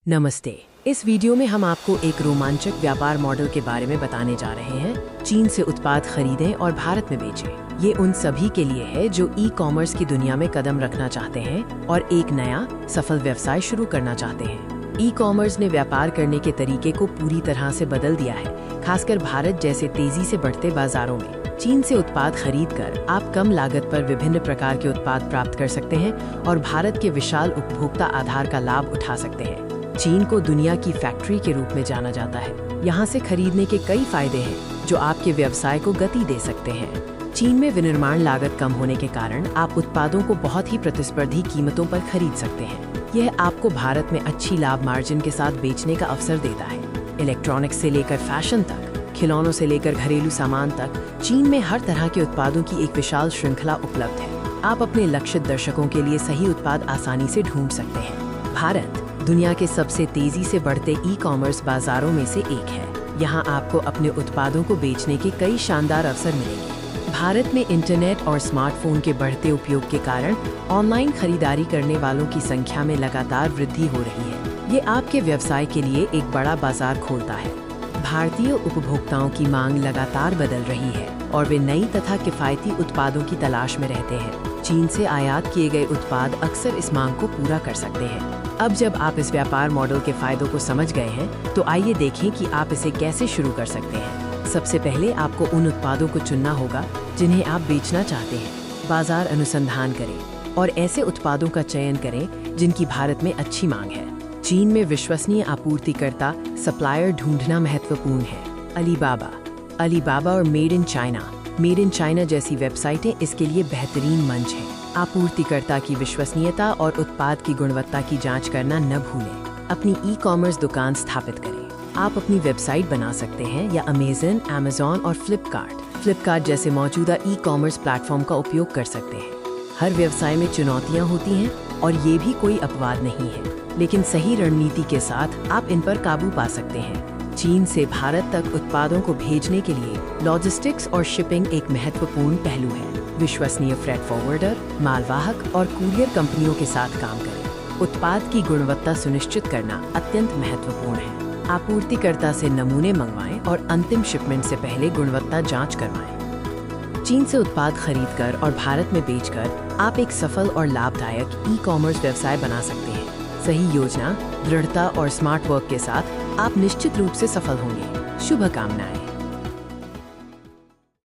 नमस्ते। इस वीडियो में हम आपको एक रोमांचक व्यापार मॉडल के बारे में बताने जा रहे हैं। चीन से उत्पाद खरीदें और भारत में बेचें। ये उन सभी के लिए है जो ई कॉमर्स की दुनिया में कदम रखना चाहते हैं और एक नया सफल व्यवसाय शुरू करना चाहते हैं। ई कॉमर्स ने व्यापार करने के तरीके को पूरी तरह से बदल दिया है, खासकर भारत जैसे तेजी से बढ़ते बाजारों में। चीन से उत्पाद खरीदकर आप कम लागत पर विभिन्न प्रकार के उत्पाद प्राप्त कर सकते हैं और भारत के विशाल उपभोक्ता आधार का लाभ उठा सकते हैं। चीन को दुनिया की फैक्ट्री के रूप में जाना जाता है। यहाँ से खरीदने के कई फायदे हैं जो आपके व्यवसाय को गति दे सकते हैं। चीन में विनिर्माण लागत कम होने के कारण आप उत्पादों को बहुत ही प्रतिस्पर्धी कीमतों पर खरीद सकते हैं। यह आपको भारत में अच्छी लाभ मार्जिन के साथ बेचने का अवसर देता है। इलेक्ट्रॉनिक्स से लेकर फैशन तक, खिलौनों से लेकर घरेलू सामान तक, चीन में हर तरह के उत्पादों की एक विशाल श्रृंखला उपलब्ध है। आप अपने लक्षित दर्शकों के लिए सही उत्पाद आसानी से ढूंढ सकते हैं। भारत दुनिया के सबसे तेजी से बढ़ते ई कॉमर्स बाजारों में से एक है। यहाँ आपको अपने उत्पादों को बेचने के कई शानदार अवसर मिलेंगे। भारत में इंटरनेट और स्मार्टफोन के बढ़ते उपयोग के कारण ऑनलाइन खरीदारी करने वालों की संख्या में लगातार वृद्धि हो रही है। ये आपके व्यवसाय के लिए एक बड़ा बाजार खोलता है। भारतीय उपभोक्ताओं की मांग लगातार बदल रही है और वे नई तथा किफायती उत्पादों की तलाश में रहते हैं। चीन से आयात किए गए उत्पाद अक्सर इस मांग को पूरा कर सकते हैं। अब जब आप इस व्यापार मॉडल के फायदों को समझ गए हैं, तो आइए देखें कि आप इसे कैसे शुरू कर सकते हैं। सबसे पहले आपको उन उत्पादों को चुनना होगा जिन्हें आप बेचना चाहते हैं। बाजार अनुसंधान करें और ऐसे उत्पादों का चयन करें जिनकी भारत में अच्छी मांग है। चीन में विश्वसनीय आपूर्तिकर्ता सप्लायर ढूंढना महत्वपूर्ण है। अलीबाबा और मेड इन चाइना जैसी वेबसाइटें इसके लिए बेहतरीन मंच हैं। आपूर्तिकर्ता की विश्वसनीयता और उत्पाद की गुणवत्ता की जांच करना न भूलें। अपनी ई कॉमर्स दुकान स्थापित करें। आप अपनी वेबसाइट बना सकते हैं या अमेज़न और फ्लिपकार्ट जैसे मौजूदा ई कॉमर्स प्लेटफॉर्म का उपयोग कर सकते हैं। हर व्यवसाय में चुनौतियां होती हैं और ये भी कोई अपवाद नहीं है, लेकिन सही रणनीति के साथ आप इन पर काबू पा सकते हैं। चीन से भारत तक उत्पादों को भेजने के लिए लॉजिस्टिक्स और शिपिंग एक महत्वपूर्ण पहलू है। विश्वसनीय फ्रेट फॉरवर्डर, मालवाहक और कुरियर कंपनियों के साथ काम करें। उत्पाद की गुणवत्ता सुनिश्चित करना अत्यंत महत्वपूर्ण है। आपूर्तिकर्ता से नमूने मंगवाएं और अंतिम शिपमेंट से पहले गुणवत्ता जांच करवाएं। चीन से उत्पाद खरीदकर और भारत में बेचकर आप एक सफल और लाभदायक ई कॉमर्स व्यवसाय बना सकते हैं। सही योजना, दृढ़ता और स्मार्ट वर्क के साथ आप निश्चित रूप से सफल होंगे। शुभकामनाएं।